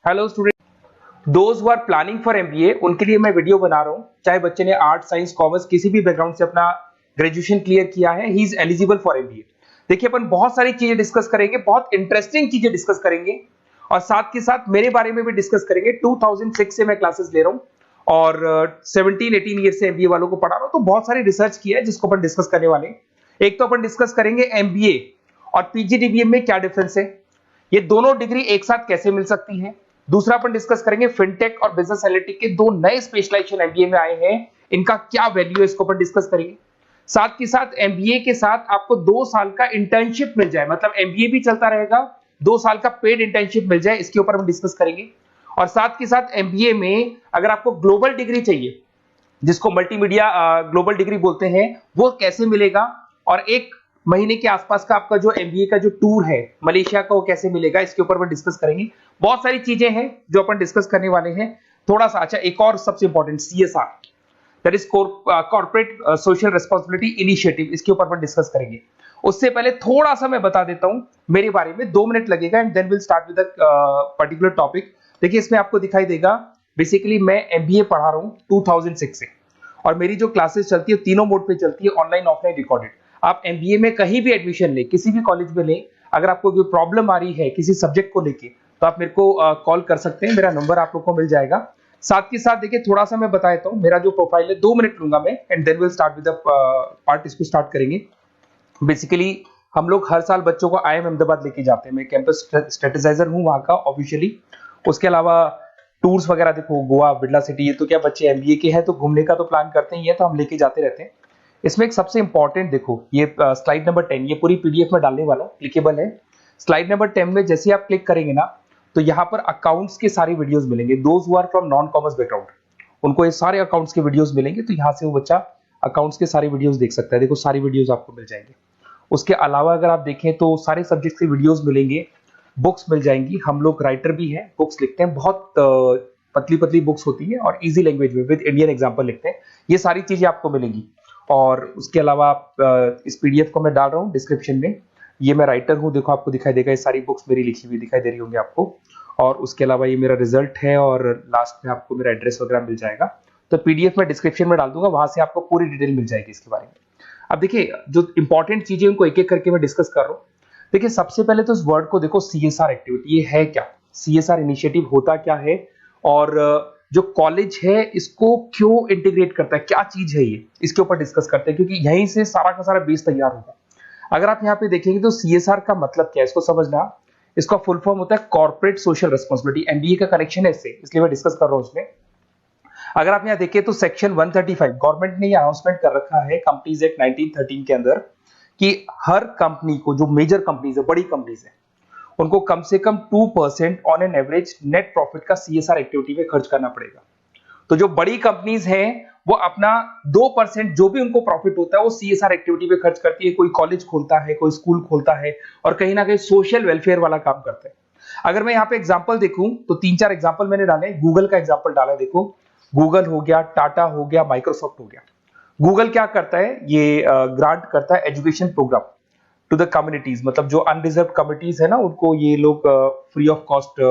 Hello student, those who are planning for MBA उनके लिए मैं वीडियो बना रहा हूँ। चाहे बच्चे ने आर्ट, साइंस, कॉमर्स किसी भी बैकग्राउंड से अपना ग्रेजुएशन क्लियर किया है, he is eligible for MBA. देखिए, अपन बहुत सारी चीजें डिस्कस करेंगे, बहुत इंटरेस्टिंग चीजें डिस्कस करेंगे और साथ के साथ मेरे बारे में भी डिस्कस करेंगे। 2006 से मैं क्लासेस ले रहा हूँ और 17-18 ईयर से एमबीए वालों को पढ़ा रहा हूँ, तो बहुत सारी रिसर्च की है जिसको अपन डिस्कस करने वाले हैं। एक तो अपन डिस्कस करेंगे एमबीए और पीजीडीबीएम में क्या डिफरेंस है, ये दोनों डिग्री एक साथ कैसे मिल सकती है। दूसरा अपन डिस्कस करेंगे फिनटेक और बिजनेस एनालिटिक के दो नए स्पेशलाइजेशन एमबीए में आए हैं, इनका क्या वैल्यू है, इसको अपन डिस्कस करेंगे। साथ के साथ एमबीए के साथ आपको 2 साल का इंटर्नशिप मिल जाए, मतलब एमबीए भी चलता रहेगा, 2 साल का पेड इंटर्नशिप मिल जाए, इसके ऊपर हम डिस्कस करेंगे। और साथ के साथ एमबीए में अगर आपको ग्लोबल डिग्री चाहिए, जिसको मल्टीमीडिया ग्लोबल डिग्री बोलते हैं, वो कैसे मिलेगा, और 1 महीने के आसपास का आपका जो एमबीए का जो टूर है मलेशिया का, वो कैसे मिलेगा, इसके ऊपर अपन डिस्कस करेंगे। बहुत सारी चीजें हैं जो अपन डिस्कस करने वाले हैं। थोड़ा सा अच्छा, एक और सबसे important CSR, that is corporate social responsibility initiative, इसके ऊपर अपन डिस्कस करेंगे। उससे पहले थोड़ा सा मैं बता देता हूं मेरे बारे में, 2 मिनट लगेगा and then will start with particular topic. देखिए, इसमें आपको दिखाई देगा बेसिकली मैं एमबीए पढ़ा रहा हूं 2006 से, और मेरी जो क्लासेस चलती है तीनों मोड पे चलती है, ऑनलाइन, ऑफलाइन, रिकॉर्डेड। आप एमबीए में कहीं भी एडमिशन लें, किसी भी कॉलेज में लें, अगर आपको कोई प्रॉब्लम आ रही है किसी सब्जेक्ट को लेके, तो आप मेरे को कॉल कर सकते हैं, मेरा नंबर आप लोग को मिल जाएगा। साथ के साथ देखिए, थोड़ा सा मैं बता देता हूँ, मेरा जो प्रोफाइल है 2 मिनट लूंगा मैं and then will start with the part, इसको स्टार्ट करेंगे। बेसिकली हम लोग हर साल बच्चों को आईएम अहमदाबाद लेके जाते हैं, मैं कैंपस स्ट्रेटेजाइजर हूँ वहाँ का ऑफिशियली। उसके अलावा टूर्स वगैरह, देखो गोवा, बिरला सिटी, ये तो क्या बच्चे एमबीए के हैं तो घूमने का तो प्लान करते ही है, तो हम लेके जाते रहते हैं। इसमें एक सबसे इंपॉर्टेंट देखो, ये स्लाइड नंबर 10, ये पूरी पीडीएफ में डालने वाला हूँ, क्लिकेबल है। स्लाइड नंबर 10 में जैसे आप क्लिक करेंगे ना, तो यहाँ पर अकाउंट्स के सारी वीडियोस मिलेंगे। Those who are from non commerce background, उनको ये सारे अकाउंट्स के वीडियोस मिलेंगे, तो यहाँ से वो बच्चा अकाउंट्स के सारे वीडियोस देख सकता है। देखो, सारी वीडियोस आपको मिल जाएंगे। उसके अलावा अगर आप देखें तो सारे सब्जेक्ट के वीडियोस मिलेंगे, बुक्स मिल जाएंगी। हम लोग राइटर भी हैं, बुक्स लिखते हैं, बहुत पतली पतली बुक्स होती है और इजी लैंग्वेज में विद इंडियन एग्जांपल लिखते हैं। ये सारी चीजें आपको मिलेंगी। और उसके अलावा इस पीडीएफ को मैं डाल रहा हूँ डिस्क्रिप्शन में, ये मैं राइटर हूँ, देखो आपको दिखाई देगा, ये सारी बुक्स मेरी लिखी हुई दिखाई दे रही होंगी आपको। और उसके अलावा ये मेरा रिजल्ट है और लास्ट में आपको मेरा एड्रेस वगैरह मिल जाएगा। तो पीडीएफ में डिस्क्रिप्शन में डाल दूंगा, वहां से आपको पूरी डिटेल मिल जाएगी इसके बारे में। अब देखिए, जो इंपॉर्टेंट चीजें उनको एक एक करके मैं डिस्कस कर रहा हूँ। देखिए, सबसे पहले तो इस वर्ड को देखो, सीएसआर एक्टिविटी, ये है क्या, सीएसआर इनिशिएटिव होता क्या है, और जो कॉलेज है इसको क्यों इंटीग्रेट करता है, क्या चीज है ये, इसके ऊपर डिस्कस करते हैं, क्योंकि यहीं से सारा का सारा बेस तैयार होगा। अगर आप यहाँ पे देखेंगे तो सीएसआर का मतलब क्या है, इसको समझना। इसका फुल फॉर्म होता है कॉर्पोरेट सोशल रिस्पांसिबिलिटी। एमबीए का कनेक्शन है इससे, इसलिए मैं डिस्कस कर रहा हूँ इसमें। अगर आप यहाँ देखें तो सेक्शन 135, गवर्नमेंट ने ये अनाउंसमेंट कर रखा है कंपनीज एक्ट 1913 के अंदर, कि हर कंपनी को, जो मेजर कंपनीज है, बड़ी कंपनीज है, उनको कम से कम 2% on an average net profit का सीएसआर एक्टिविटी में खर्च करना पड़ेगा। तो जो बड़ी कंपनीज हैं वो अपना 2% जो भी उनको प्रॉफिट होता है वो सीएसआर एक्टिविटी पे खर्च करती है। कोई कॉलेज खोलता है, कोई स्कूल खोलता है, और कहीं ना कहीं सोशल वेलफेयर वाला काम करता है। अगर मैं यहाँ पे एग्जांपल देखूं तो 3-4 एग्जांपल मैंने डाले। गूगल का एग्जांपल डाला, देखो गूगल हो गया, टाटा हो गया, माइक्रोसॉफ्ट हो गया। गूगल क्या करता है, ये ग्रांट करता है education program to the communities, मतलब जो अनरिजर्व कम्युनिटीज है ना, उनको ये लोग free of cost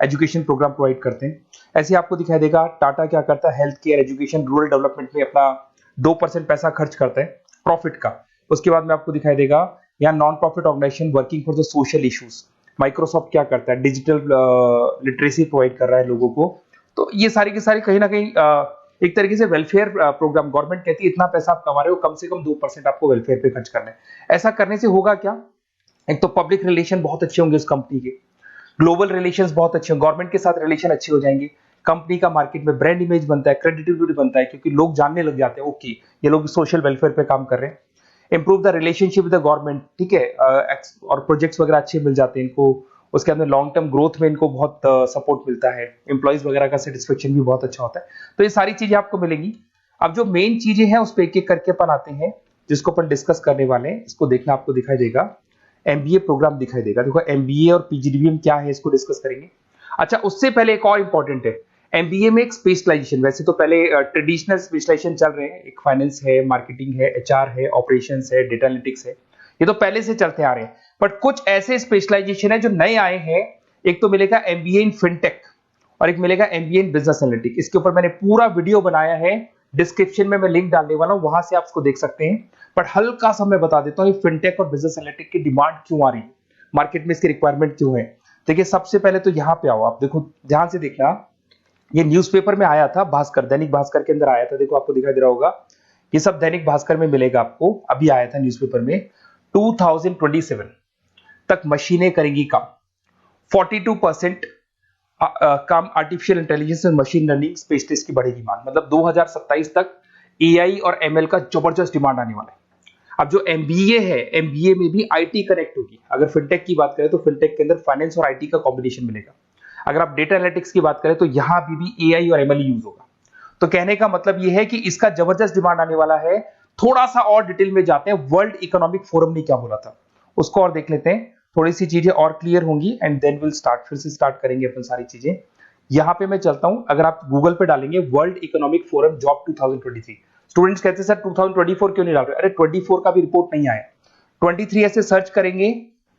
education program provide करते हैं। ऐसे आपको दिखाई देगा टाटा क्या करता है, health care, education, rural development में अपना 2% पैसा खर्च करता है प्रॉफिट का। उसके बाद में आपको दिखाई देगा यहाँ non profit organisation working for the social issues. Microsoft क्या करता है, डिजिटल लिटरेसी प्रोवाइड कर रहा है लोगों को। तो ये सारी की सारी कहीं ना कहीं एक तरीके से वेलफेयर प्रोग्राम, गवर्नमेंट कहती है इतना पैसा आप कमा रहे हो, कम से कम 2% आपको वेलफेयर पे खर्च करना है। ऐसा करने से होगा क्या, एक तो पब्लिक रिलेशन बहुत अच्छे होंगे उस कंपनी के, ग्लोबल रिलेशंस बहुत अच्छे होंगे, गवर्नमेंट के साथ रिलेशन अच्छे हो जाएंगे, कंपनी का मार्केट में ब्रांड इमेज बनता है, क्रेडिबिलिटी बनता है, क्योंकि लोग जानने लग जाते हैं ओके ये लोग सोशल वेलफेयर पे काम कर रहे हैं। Improve the relationship with the government, ठीक है, और प्रोजेक्ट्स वगैरह अच्छे मिल जाते हैं इनको। उसके अंदर लॉन्ग टर्म ग्रोथ में इनको बहुत सपोर्ट मिलता है, एम्प्लॉइज वगैरह का सेटिस्फेक्शन भी बहुत अच्छा होता है। तो ये सारी चीजें आपको मिलेंगी। अब जो मेन चीजें हैं उस पर एक एक करके अपन आते हैं, जिसको अपन डिस्कस करने वाले हैं। इसको देखना, आपको दिखाई देगा एमबीए प्रोग्राम दिखाई देगा। देखो एमबीए और पीजीडीबीएम क्या है, इसको डिस्कस करेंगे। अच्छा, उससे पहले एक और इंपॉर्टेंट है, एमबीए में एक स्पेशलाइजेशन, वैसे तो पहले ट्रेडिशनल स्पेशलाइजेशन चल रहे हैं, एक फाइनेंस है, मार्केटिंग है, एचआर है, ऑपरेशंस है, डेटा एनालिटिक्स है, ये तो पहले से चलते आ रहे हैं। बट कुछ ऐसे स्पेशलाइजेशन है जो नए आए हैं, एक तो मिलेगा एमबीए इन फिनटेक और एक मिलेगा एमबीए इन बिजनेस एनालिटिक्स। इसके ऊपर मैंने पूरा वीडियो बनाया है, डिस्क्रिप्शन में मैं लिंक डालने वाला हूं, वहां से आप इसको देख सकते हैं। बट हल्का सा मैं बता देता हूं फिनटेक और बिजनेस एनालिटिक्स की डिमांड क्यों आ रही है, मार्केट में इसकी रिक्वायरमेंट क्यों है। देखिए सबसे पहले तो यहाँ पे आओ, आप देखो ध्यान से देखना, ये न्यूज़पेपर में आया था, भास्कर, दैनिक भास्कर के अंदर आया था। देखो आपको दिखाई दे रहा होगा, ये सब दैनिक भास्कर में मिलेगा आपको, अभी आया था न्यूज़पेपर में। 2027 तक मशीनें करेंगी काम, 42% काम आर्टिफिशियल इंटेलिजेंस और मशीन लर्निंग स्पेशलिस्ट की बढ़ेगी मांग। मतलब 2027 तक एआई और एमएल का जबरदस्त डिमांड आने वाला है। अब जो एमबीए है, एमबीए में भी आईटी कनेक्ट होगी। अगर फिनटेक की बात करें तो फिनटेक के अंदर फाइनेंस और आईटी का कॉम्बिनेशन मिलेगा। अगर आप डेटा एनालिटिक्स की बात करें तो यहां भी एआई और एमएल यूज होगा। तो कहने का मतलब यह है कि इसका जबरदस्त डिमांड आने वाला है। थोड़ा सा और डिटेल में जाते हैं, वर्ल्ड इकोनॉमिक फोरम ने क्या बोला था उसको और देख लेते हैं, थोड़ी सी चीजें और क्लियर होंगी एंड देन विल स्टार्ट, फिर से स्टार्ट करेंगे अपन सारी चीजें। यहां पे मैं चलता हूं, अगर आप गूगल पे डालेंगे world economic forum job 2023, students कहते हैं सर 2024 क्यों नहीं डाल रहे? अरे 24 का भी रिपोर्ट नहीं आया, 23 ऐसे सर्च करेंगे,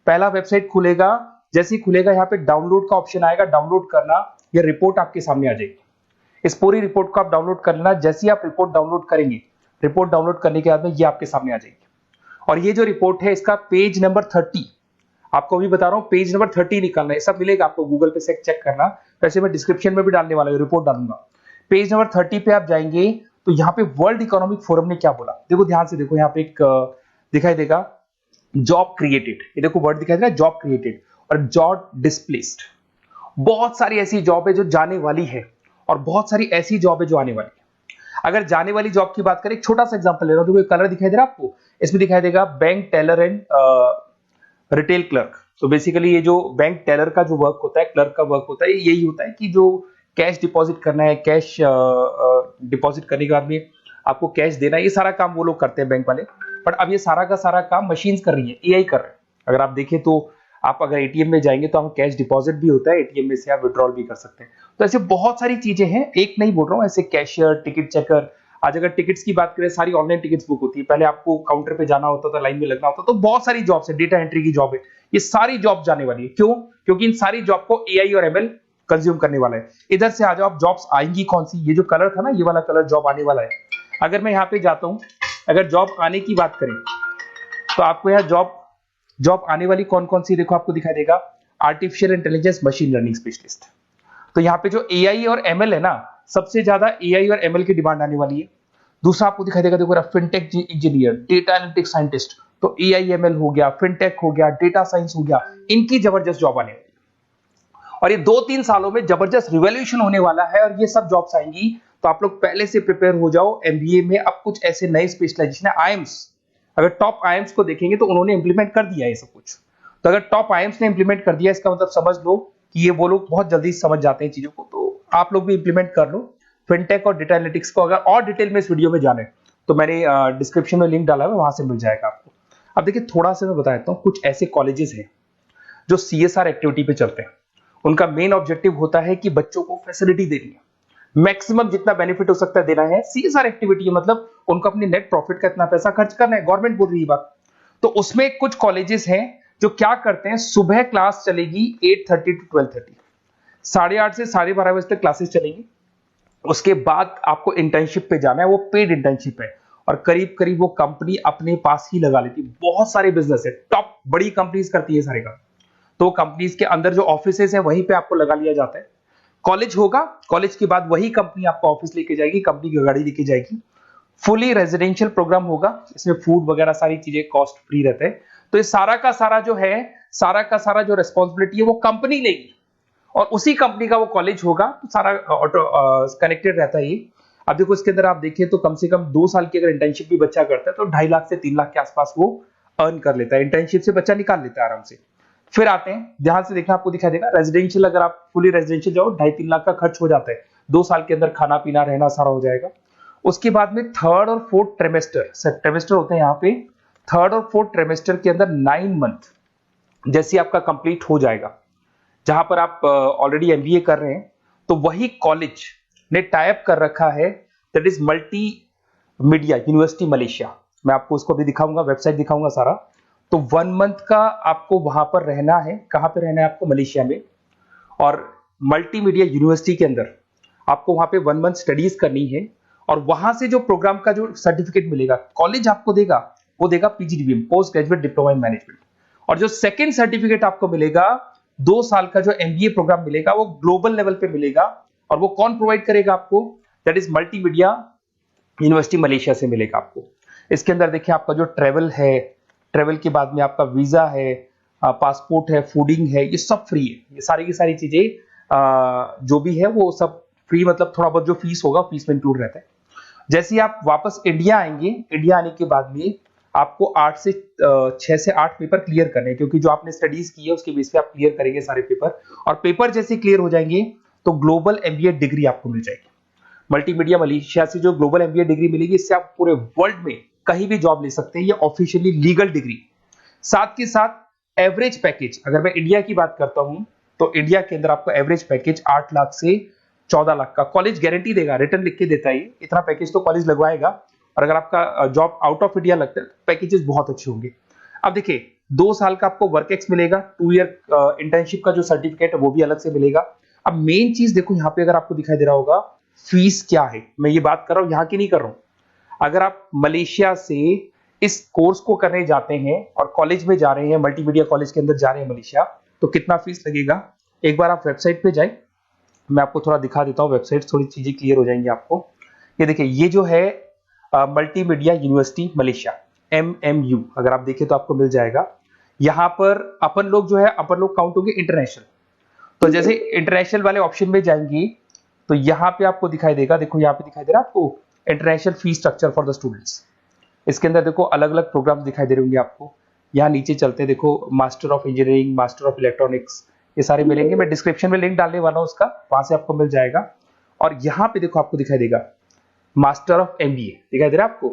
पहला वेबसाइट खुलेगा, जैसे ही खुलेगा यहाँ पे डाउनलोड का ऑप्शन आएगा, डाउनलोड करना, ये रिपोर्ट आपके सामने आ जाएगी। इस पूरी रिपोर्ट को आप डाउनलोड कर लेना। जैसे ही आप रिपोर्ट डाउनलोड करेंगे, रिपोर्ट डाउनलोड करने के बाद में ये आपके सामने आ जाएगी। और ये जो रिपोर्ट है इसका पेज नंबर 30, आपको भी बता रहा हूं, पेज नंबर 30 निकालना है, सब मिलेगा आपको गूगल पे से चेक करना। वैसे मैं डिस्क्रिप्शन में भी डालने वाला हूं, रिपोर्ट डालूंगा। पेज नंबर 30 पे आप जाएंगे तो यहाँ पे वर्ल्ड इकोनॉमिक फोरम ने क्या बोला, देखो ध्यान से देखो, यहाँ पे एक दिखाई देगा जॉब क्रिएटेड, ये देखो वर्ड दिखाई दे रहा है जॉब क्रिएटेड और जॉब डिस्प्लेस्ड। बहुत सारी ऐसी जॉब है जो जाने वाली है और बहुत सारी ऐसी जॉब है जो आने वाली है। अगर जाने वाली जॉब की बात करें, एक छोटा सा एग्जांपल ले रहा हूं, देखो कलर दिखाई दे रहा है आपको, इसमें दिखाई देगा bank teller and retail clerk. तो बेसिकली ये जो बैंक टेलर का जो वर्क होता है, क्लर्क का वर्क होता है, यही होता है कि जो कैश डिपॉजिट करना है, कैश डिपॉजिट करने के बाद में आपको कैश देना है, ये सारा काम वो लोग करते हैं बैंक वाले। बट अब ये सारा का सारा काम मशीन्स कर रही है, एआई कर रहे हैं। अगर आप देखें तो आप अगर एटीएम में जाएंगे तो आपको कैश डिपॉजिट भी होता है, एटीएम में से आप विड्रॉल भी कर सकते हैं। तो ऐसे बहुत सारी चीजें हैं, एक नहीं बोल रहा हूँ, ऐसे कैशियर, टिकट चेकर। आज अगर टिकट्स की बात करें, सारी ऑनलाइन टिकट्स बुक होती है, पहले आपको काउंटर पे जाना होता था, लाइन में लगना होता, तो बहुत सारी जॉब्स है, डेटा एंट्री की जॉब है, ये सारी जॉब जाने वाली है। क्यों? क्योंकि इन सारी जॉब को एआई और एमएल कंज्यूम करने वाला है। इधर से आ जाओ, आप जॉब्स आएंगी कौन सी, ये जो कलर था ना, ये वाला कलर जॉब आने वाला है। अगर मैं यहाँ पे जाता हूँ, अगर जॉब आने की बात करें तो आपको यहाँ जॉब आने वाली कौन कौन सी, देखो आपको दिखाई देगा artificial intelligence machine learning specialist. तो यहाँ पे जो एआई और एमएल है ना, सबसे ज्यादा एआई और एमएल की डिमांड आने वाली है। दूसरा आपको दिखाई देगा, देखो fintech engineer, data analytics scientist, तो एआई एमएल हो गया, फिनटेक हो गया, डेटा साइंस हो गया, इनकी जबरदस्त जॉब आने वाली है। और ये 2-3 सालों में जबरदस्त रिवॉल्यूशन होने वाला है और ये सब जॉब्स आएंगी। तो आप लोग पहले से प्रिपेयर हो जाओ। एमबीए में अब कुछ ऐसे नए स्पेशलाइजेशन है, आईएम्स, अगर टॉप आईएम्स को देखेंगे तो उन्होंने इंप्लीमेंट कर दिया है सब कुछ। तो अगर टॉप आईएम्स ने इंप्लीमेंट कर दिया, इसका मतलब समझ लो कि ये वो लोग बहुत जल्दी समझ जाते हैं चीजों को, तो आप लोग भी इंप्लीमेंट कर लो फिनटेक और डेटा एनालिटिक्स को। अगर और डिटेल में इस वीडियो में जाने तो मैंने डिस्क्रिप्शन में लिंक डाला है, वहां से मिल जाएगा आपको। अब देखिए थोड़ा सा मैं बता देता हूँ, कुछ ऐसे कॉलेजेस हैं जो सीएसआर एक्टिविटी पे चलते हैं। उनका मेन ऑब्जेक्टिव होता है कि बच्चों को फैसिलिटी देनी है, मैक्सिमम जितना बेनिफिट हो सकता है देना है। सीएसआर एक्टिविटी मतलब उनको अपने नेट प्रॉफिट का इतना पैसा खर्च करना है, गवर्नमेंट बोल रही है बात। तो उसमें कुछ कॉलेजेस हैं जो क्या करते हैं, सुबह क्लास चलेगी 8:30 to 12:30, 8:30 से 12:30 बजे तक क्लासेस चलेंगी। उसके बाद आपको इंटर्नशिप पे जाना है, वो पेड इंटर्नशिप है और करीब करीब वो कंपनी अपने पास ही लगा लेती है। बहुत सारे बिजनेस है, टॉप बड़ी कंपनीज करती है सारे काम। तो कंपनीज के अंदर जो ऑफिसेज है वहीं पे आपको लगा लिया जाता है। कॉलेज होगा, कॉलेज के बाद वही कंपनी आपको ऑफिस लेके जाएगी, कंपनी की गाड़ी लेके जाएगी। फुली रेजिडेंशियल प्रोग्राम होगा, इसमें फूड वगैरह सारी चीजें कॉस्ट फ्री रहते हैं। तो ये सारा का सारा जो है, सारा का सारा जो रेस्पॉन्सिबिलिटी है वो कंपनी लेगी और उसी कंपनी का वो कॉलेज होगा। तो सारा ऑटो कनेक्टेड रहता है ये। अब देखो इसके अंदर आप देखें तो कम से कम 2 साल की अगर इंटर्नशिप भी बच्चा करता है तो 2.5 लाख से 3 लाख के आसपास वो अर्न कर लेता है, इंटर्नशिप से बच्चा निकाल लेता है आराम से। फिर आते हैं, ध्यान से देखना, आपको दिखाई देगा रेजिडेंशियल, अगर आप फुली रेजिडेंशियल जाओ 2.5-3 लाख का खर्च हो जाता है, 2 साल के अंदर खाना पीना रहना सारा हो जाएगा। उसके बाद में थर्ड और फोर्थ ट्रेमेस्टर होते हैं यहाँ पे। थर्ड और फोर्थ ट्रेमेस्टर के अंदर 9 मंथ जैसे आपका कंप्लीट हो जाएगा, जहां पर आप ऑलरेडी एमबीए कर रहे हैं, तो वही कॉलेज ने टाइप कर रखा है, that is multi media university Malaysia. मैं आपको उसको भी दिखाऊंगा, वेबसाइट दिखाऊंगा सारा। तो 1 मंथ का आपको वहां पर रहना है। कहां पे रहना है आपको? मलेशिया में। और मल्टीमीडिया यूनिवर्सिटी के अंदर आपको वहां पे 1 मंथ स्टडीज करनी है और वहां से जो प्रोग्राम का जो सर्टिफिकेट मिलेगा कॉलेज आपको देगा, वो देगा PGDBM, post graduate diploma in management. और जो सेकंड सर्टिफिकेट आपको मिलेगा 2 साल का जो एमबीए प्रोग्राम मिलेगा वो ग्लोबल लेवल पे मिलेगा। और वो कौन प्रोवाइड करेगा आपको? That is multimedia university Malaysia से मिलेगा आपको। इसके अंदर देखिए आपका जो ट्रेवल है, ट्रेवल के बाद में आपका वीजा है, पासपोर्ट है, फूडिंग है, ये सब फ्री है। ये सारी की सारी चीजें जो भी है वो सब फ्री, मतलब थोड़ा बहुत जो फीस होगा फीस में इंक्लूड रहता है। जैसे ही आप वापस इंडिया आएंगे, इंडिया आने के बाद में आपको 6 से 8 पेपर क्लियर करने हैं, क्योंकि जो आपने स्टडीज की है उसके बेस पे आप क्लियर करेंगे सारे पेपर। और पेपर जैसे क्लियर हो जाएंगे तो ग्लोबल एमबीए डिग्री आपको मिल जाएगी। मल्टीमीडिया मलेशिया से जो ग्लोबल एमबीए डिग्री मिलेगी, इससे आप पूरे वर्ल्ड में कहीं भी जॉब ले सकते हैं। ये ऑफिशियली लीगल डिग्री। साथ के साथ एवरेज पैकेज, अगर मैं इंडिया की बात करता हूं तो इंडिया के अंदर आपको एवरेज पैकेज 8 लाख से 14 लाख का कॉलेज गारंटी देगा, रिटर्न लिख के देता है। इतना पैकेज तो कॉलेज लगवाएगा। और अगर आपका जॉब आउट ऑफ इंडिया लगता है तो पैकेजेस बहुत अच्छे होंगे। अब देखिए 2 साल का आपको वर्क एक्स मिलेगा, 2 ईयर इंटर्नशिप का जो सर्टिफिकेट है वो भी अलग से मिलेगा। अब मेन चीज देखो यहाँ पे, अगर आपको दिखाई दे रहा होगा फीस क्या है, मैं ये बात कर रहा हूं यहाँ की नहीं कर रहा हूं। अगर आप मलेशिया से इस कोर्स को करने जाते हैं और कॉलेज में जा रहे हैं, मल्टीमीडिया कॉलेज के अंदर जा रहे हैं मलेशिया, तो कितना फीस लगेगा? एक बार आप वेबसाइट पे जाए, मैं आपको थोड़ा दिखा देता हूँ, वेबसाइट थोड़ी चीजें क्लियर हो जाएंगी आपको। ये देखिए, ये जो है मल्टीमीडिया यूनिवर्सिटी मलेशिया, MMU, अगर आप देखें तो आपको मिल जाएगा। यहाँ पर अपन लोग जो है, अपन लोग काउंट होंगे इंटरनेशनल। तो जैसे इंटरनेशनल वाले ऑप्शन में जाएंगे तो यहाँ पे आपको दिखाई देगा, देखो यहाँ पे दिखाई दे रहा है आपको international fee structure for the students. इसके अंदर देखो अलग अलग प्रोग्राम दिखाई दे रहे होंगे आपको। यहाँ नीचे चलते हैं, देखो master of engineering, master of electronics, ये सारे मिलेंगे। मैं डिस्क्रिप्शन में लिंक डालने वाला हूँ उसका, वहां से आपको मिल जाएगा। और यहाँ पे देखो आपको दिखाई देगा मास्टर ऑफ एमबीए, दिखाई दे रहा है आपको।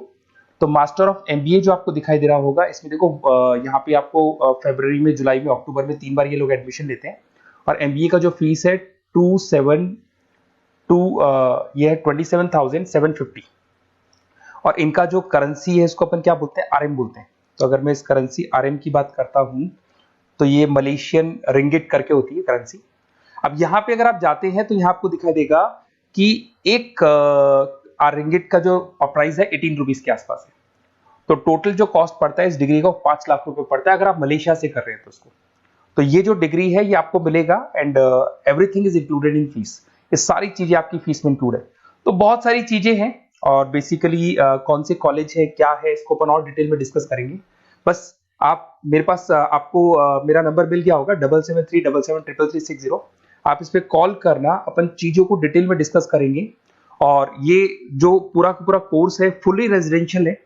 तो मास्टर ऑफ एमबीए जो आपको दिखाई दे रहा होगा, इसमें देखो यहाँ पे आपको फरवरी में, जुलाई में, अक्टूबर में 3 बार ये लोग एडमिशन लेते हैं। और एमबीए का जो फीस है 27,750। और इनका जो करेंसी है इसको अपन क्या बोलते हैं? RM बोलते हैं। तो अगर मैं इस करेंसी RM की बात करता हूं तो ये मलेशियन रिंगिट करके होती है करेंसी। अब यहाँ पे अगर आप जाते हैं तो यहाँ आपको दिखाई देगा कि एक रिंगिट का जो प्राइस है 18 रुपीज के आसपास है। तो टोटल जो कॉस्ट पड़ता है इस डिग्री का 5 लाख रुपए पड़ता है, अगर आप मलेशिया से कर रहे हैं तो उसको। तो ये जो डिग्री है ये आपको मिलेगा and everything is included in fees. ये सारी चीजें आपकी फीस में इंक्लूड है। तो बहुत सारी चीजें हैं और बेसिकली कौन से कॉलेज है, क्या है, इसको अपन और डिटेल में डिस्कस करेंगे। बस आप मेरे पास आपको मेरा नंबर मिल गया होगा 7737773360। आप इस पे कॉल करना, अपन चीजों को डिटेल में डिस्कस करेंगे। और ये जो पूरा का पूरा कोर्स है फुली रेजिडेंशियल है,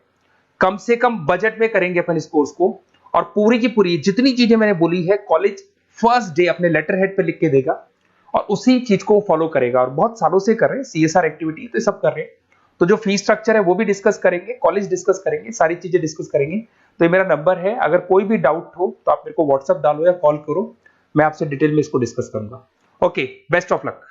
कम से कम बजट में करेंगे अपन इस कोर्स को। और पूरी की पूरी जितनी चीजें मैंने बोली है कॉलेज फर्स्ट डे अपने लेटर हेड पे लिख के देगा और उसी चीज को फॉलो करेगा। और बहुत सालों से कर रहे हैं, CSR एक्टिविटी तो सब कर रहे हैं। तो जो फीस स्ट्रक्चर है वो भी डिस्कस करेंगे, कॉलेज डिस्कस करेंगे, सारी चीजें डिस्कस करेंगे। तो ये मेरा नंबर है, अगर कोई भी डाउट हो तो आप मेरे को व्हाट्सएप डालो या कॉल करो, मैं आपसे डिटेल में इसको डिस्कस करूंगा। Okay, best of luck.